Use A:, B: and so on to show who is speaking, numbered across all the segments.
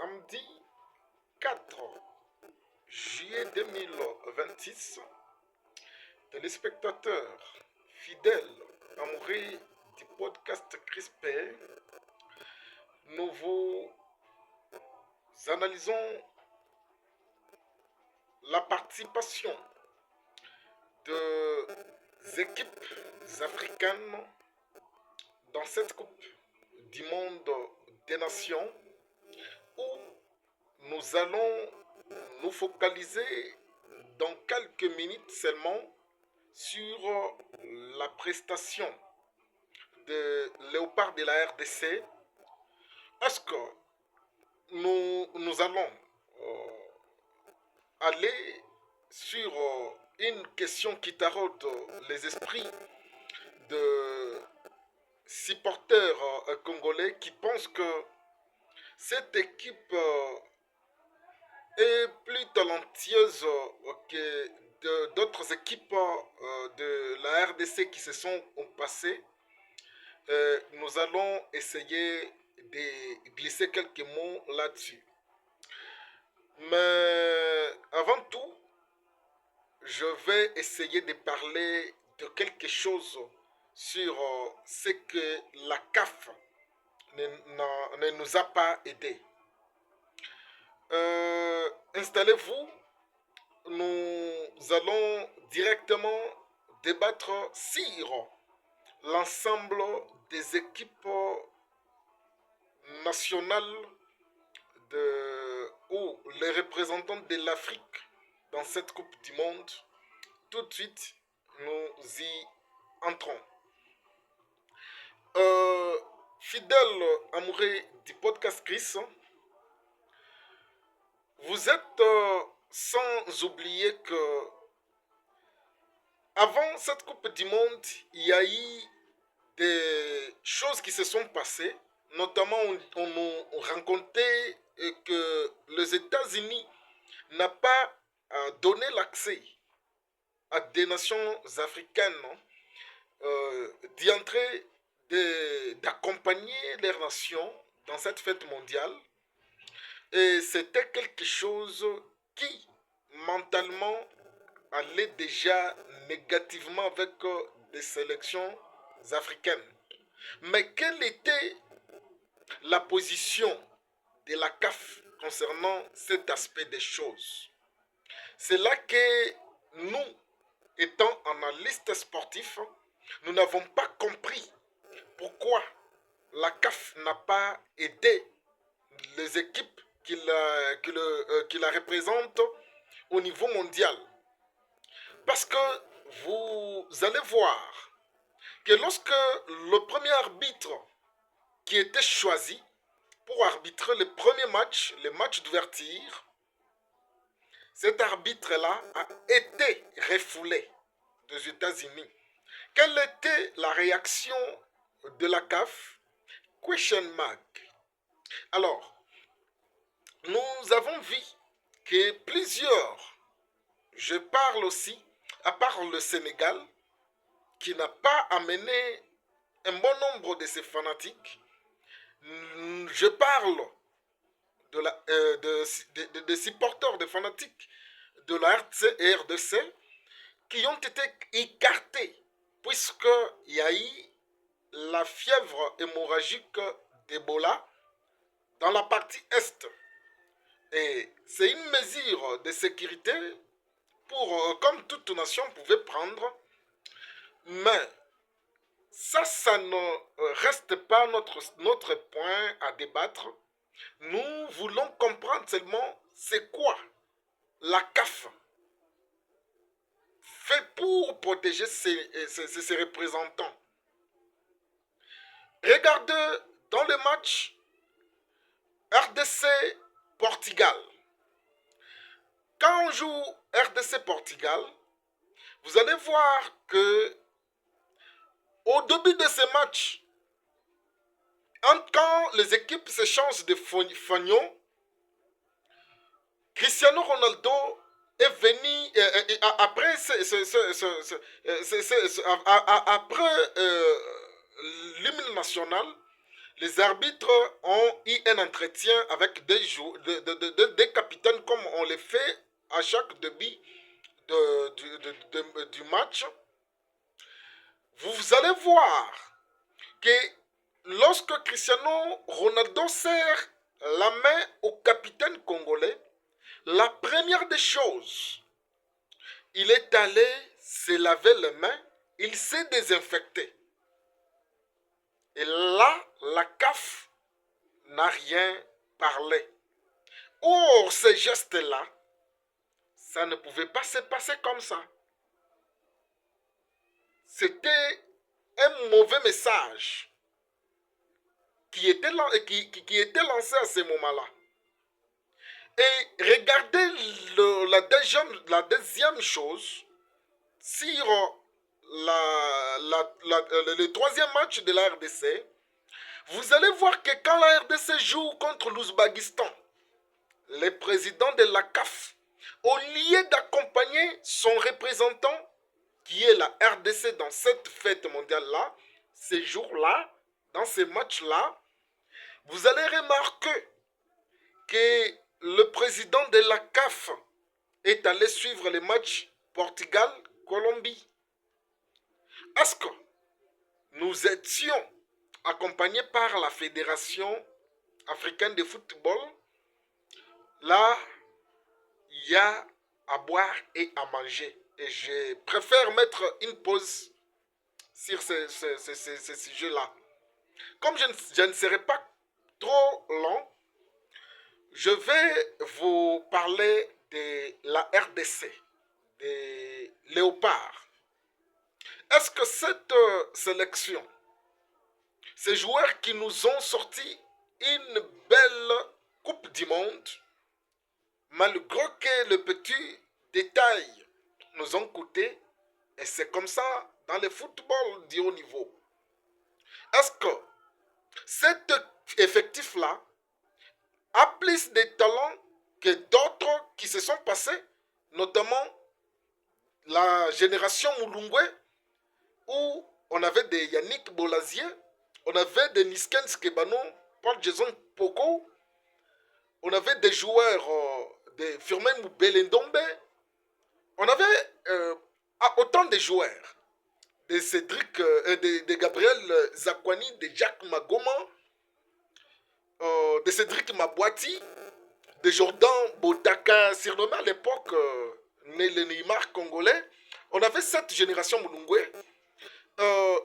A: Samedi 4 juillet 2026, téléspectateurs fidèles, amoureux du podcast Crispé, nous vous analysons la participation des équipes africaines dans cette Coupe du Monde des Nations où nous allons nous focaliser dans quelques minutes seulement sur la prestation de Léopard de la RDC. Est-ce que nous allons aller sur une question qui taraude les esprits de supporters congolais qui pensent que cette équipe est plus talentueuse que d'autres équipes de la RDC qui se sont passées. Nous allons essayer de glisser quelques mots là-dessus. Mais avant tout, je vais essayer de parler de quelque chose sur ce que la CAF ne nous a pas aidé. Installez-vous, nous allons directement débattre sur l'ensemble des équipes nationales ou les représentants de l'Afrique dans cette Coupe du Monde. Tout de suite, nous y entrons. Fidèles amoureux du podcast Chris, vous êtes sans oublier que avant cette Coupe du Monde, il y a eu des choses qui se sont passées. Notamment, on nous racontait que les États-Unis n'ont pas donné l'accès à des nations africaines d'y entrer, d'accompagner leurs nations dans cette fête mondiale. Et c'était quelque chose qui, mentalement, allait déjà négativement avec des sélections africaines. Mais quelle était la position de la CAF concernant cet aspect des choses? C'est là que nous, étant analystes sportifs, nous n'avons pas compris pourquoi la CAF n'a pas aidé les équipes qui la représentent au niveau mondial. Parce que vous allez voir que lorsque le premier arbitre qui était choisi pour arbitrer le premier match, le match d'ouverture, cet arbitre-là a été refoulé des États-Unis. Quelle était la réaction de la CAF? Question mark. Alors, nous avons vu que plusieurs, je parle aussi, à part le Sénégal, qui n'a pas amené un bon nombre de ses fanatiques, je parle des supporters, des fanatiques de la RDC qui ont été écartés puisqu'il y a eu la fièvre hémorragique d'Ebola dans la partie Est. Et c'est une mesure de sécurité comme toute nation pouvait prendre. Mais ça ne reste pas notre point à débattre. Nous voulons comprendre seulement c'est quoi la CAF fait pour protéger ses représentants. Regardez dans le match RDC-Portugal. Quand on joue RDC-Portugal, vous allez voir que au début de ce match, quand les équipes s'échangent de fanions, Cristiano Ronaldo est venu après l'hymne national. Les arbitres ont eu un entretien avec des capitaines comme on le fait à chaque début du match. Vous allez voir que lorsque Cristiano Ronaldo serre la main au capitaine congolais, la première des choses, il est allé se laver les mains, il s'est désinfecté. Et là, la CAF n'a rien parlé. Or, ces gestes-là, ça ne pouvait pas se passer comme ça. C'était un mauvais message qui était lancé à ce moment-là. Et regardez la deuxième chose sur le troisième match de la RDC. Vous allez voir que quand la RDC joue contre l'Ouzbékistan, le président de la CAF, au lieu d'accompagner son représentant, qui est la RDC dans cette fête mondiale-là, ces jours-là, dans ces matchs-là, vous allez remarquer que le président de la CAF est allé suivre les matchs Portugal-Colombie. Est-ce que nous étions accompagnés par la Fédération africaine de football? Là, il y a à boire et à manger. Et je préfère mettre une pause sur ce sujet-là. Comme je ne serai pas trop long, je vais vous parler de la RDC, des Léopards. Est-ce que cette sélection, ces joueurs qui nous ont sorti une belle Coupe du Monde, malgré que les petits détails nous ont coûté, et c'est comme ça dans le football du haut niveau. Est-ce que cet effectif-là a plus de talent que d'autres qui se sont passés, notamment la génération Moulungwe, où on avait des Yannick Bolazier, on avait des Niskens Kebano, Paul Jason Poko, on avait des joueurs de Firmin Belendombe, on avait autant de joueurs, de Cédric, de Gabriel Zakwani, de Jacques Magoma, de Cédric Mabouati, de Jordan Botaka, surnommé à l'époque le Neymar congolais. On avait cette génération Moulungwe.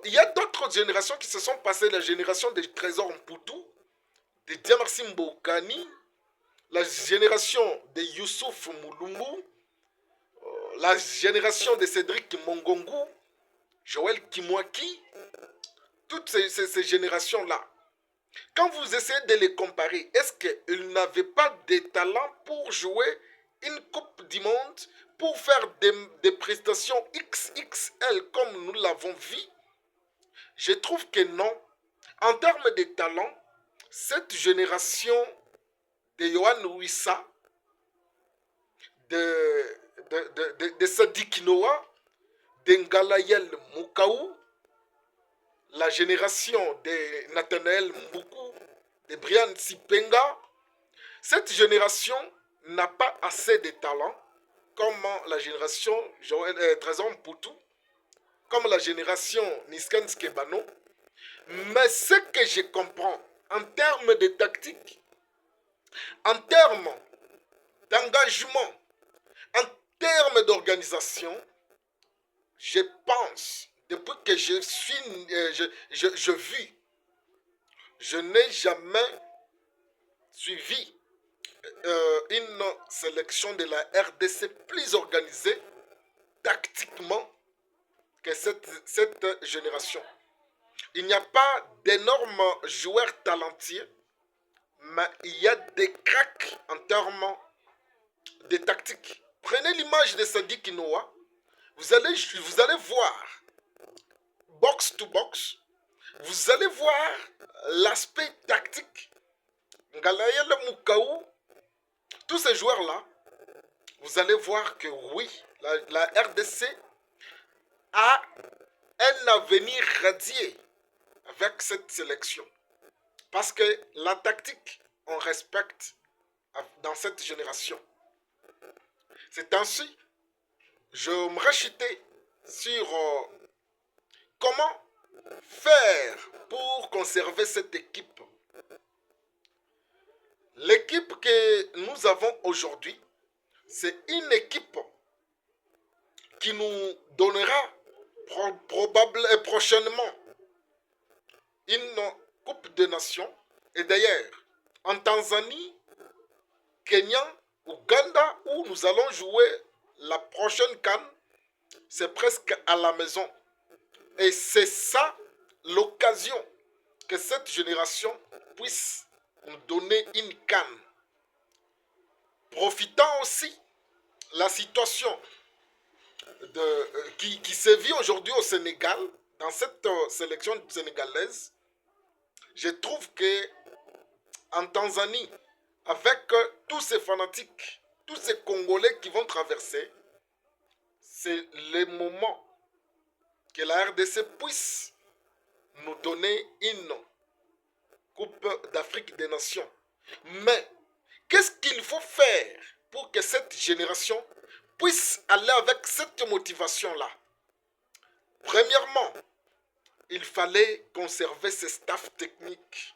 A: Il y a d'autres générations qui se sont passées, la génération de Trésor Mputu, de Diamarsi Mbokani, la génération de Youssouf Moulumbu, la génération de Cédric Mongongu, Joël Kimwaki, toutes ces générations-là. Quand vous essayez de les comparer, est-ce qu'ils n'avaient pas de talent pour jouer une Coupe du Monde, pour faire des prestations XXL comme nous l'avons vu? Je trouve que non. En termes de talent, cette génération de Yohan Wissa, de Sadi Noah, de Ngalayel Moukaou, la génération de Nathanaël Mboukou, de Brian Sipenga, cette génération n'a pas assez de talent comme la génération Trésor Mputu, comme la génération Niskens Kebano. Mais ce que je comprends en termes de tactique, en termes d'engagement, en termes d'organisation, je pense, depuis que je vis, je n'ai jamais suivi une sélection de la RDC plus organisée tactiquement que cette génération. Il n'y a pas d'énormes joueurs talentueux, mais il y a des cracks en termes de tactique. Prenez l'image de Sadi Noah, vous allez voir box to box, vous allez voir l'aspect tactique. Ngalayel Moukaou, tous ces joueurs-là, vous allez voir que oui, la RDC a un avenir radié avec cette sélection. Parce que la tactique, on respecte dans cette génération. C'est ainsi, je me rachetais sur comment faire pour conserver cette équipe. L'équipe que nous avons aujourd'hui, c'est une équipe qui nous donnera probablement et prochainement une Coupe de Nations. Et d'ailleurs, en Tanzanie, Kenya, Ouganda, où nous allons jouer la prochaine CAN, c'est presque à la maison. Et c'est ça l'occasion que cette génération puisse nous donner une CAN. Profitant aussi la situation qui se vit aujourd'hui au Sénégal, dans cette sélection sénégalaise, je trouve que en Tanzanie, avec tous ces fanatiques, tous ces Congolais qui vont traverser, c'est le moment que la RDC puisse nous donner une Coupe d'Afrique des Nations. Mais qu'est-ce qu'il faut faire pour que cette génération puisse aller avec cette motivation-là? Premièrement, il fallait conserver ses staffs techniques.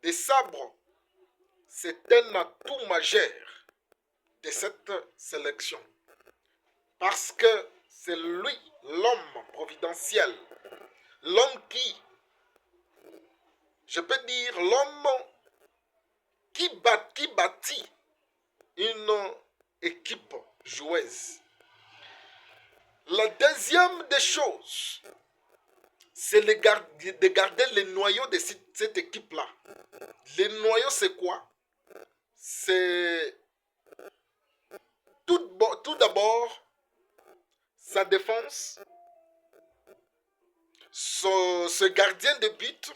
A: Des sabres, c'est un atout majeur de cette sélection. Parce que c'est lui, l'homme providentiel, l'homme qui, je peux dire, l'homme qui bâtit une équipe joueuse. La deuxième des choses, c'est de garder le noyau de cette équipe-là. Le noyau, c'est quoi? C'est tout d'abord sa défense, ce gardien de but,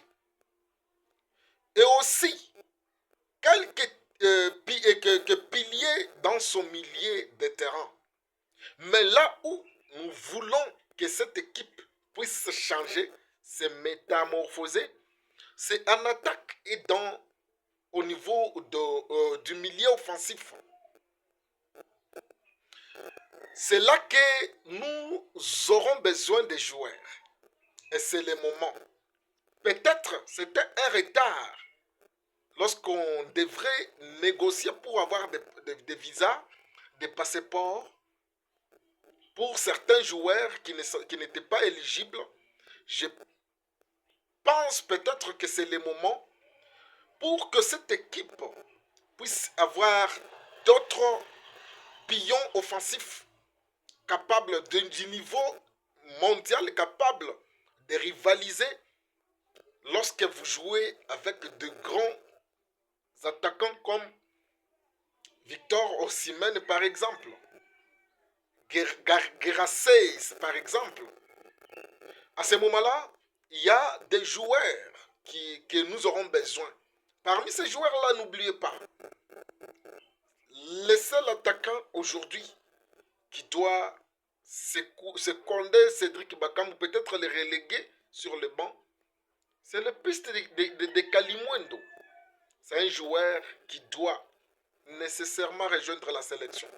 A: et aussi quelques piliers dans son milieu de terrain. Mais là où nous voulons que cette équipe puisse se changer, se métamorphoser, c'est en attaque et au niveau du milieu offensif. C'est là que nous aurons besoin de joueurs. Et c'est le moment. Peut-être c'était un retard lorsqu'on devrait négocier pour avoir des visas, des passeports pour certains joueurs qui n'étaient pas éligibles. Je pense peut-être que c'est le moment pour que cette équipe puisse avoir d'autres pions offensifs capables du niveau mondial, capables de rivaliser lorsque vous jouez avec de grands attaquants comme Victor Osimhen par exemple, Guirassy par exemple. À ce moment-là, il y a des joueurs que nous aurons besoin. Parmi ces joueurs-là, n'oubliez pas, le seul attaquant aujourd'hui qui doit seconder Cédric Bakam, peut-être le reléguer sur le banc, c'est le piste de Kalimuendo. C'est un joueur qui doit nécessairement rejoindre la sélection.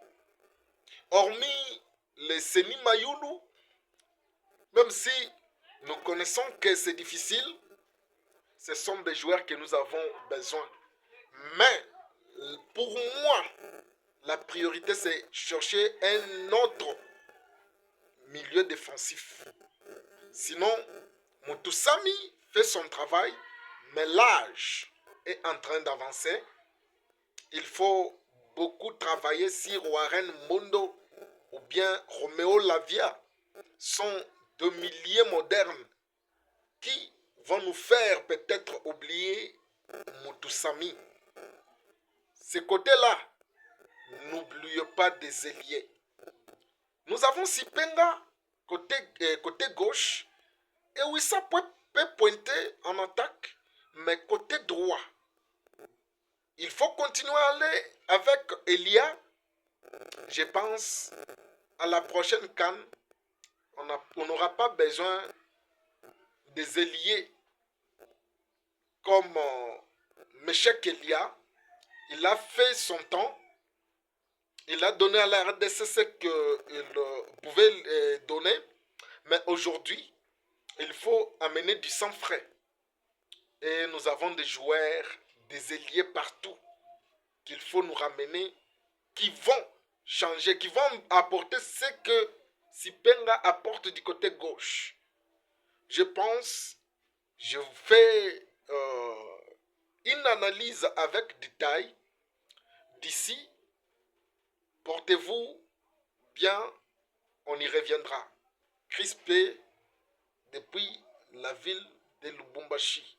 A: Hormis les Seni Mayoulou, même si nous connaissons que c'est difficile, ce sont des joueurs que nous avons besoin. Mais pour moi, la priorité c'est chercher un autre milieu défensif. Sinon, Moutoussamy fait son travail, mais l'âge est en train d'avancer. Il faut beaucoup travailler sur Warren Mondo ou bien Roméo Lavia. Sont de milieux modernes qui vont nous faire peut-être oublier Moutoussamy. Ce côté-là, n'oubliez pas des ailiers. Nous avons Sipenga côté gauche et Wissa peut pointer en attaque, mais côté droit. Il faut continuer à aller avec Elia. Je pense à la prochaine CAN, on n'aura pas besoin des ailiers comme Meshek Elia, il a fait son temps, il a donné à la RDC ce qu'il pouvait donner, mais aujourd'hui, il faut amener du sang frais. Et nous avons des joueurs, des ailiers partout qu'il faut nous ramener, qui vont changer, qui vont apporter ce que Sipenga apporte du côté gauche. Je pense, je fais une analyse avec détail. D'ici, portez-vous bien, on y reviendra. Crispé depuis la ville de Lubumbashi.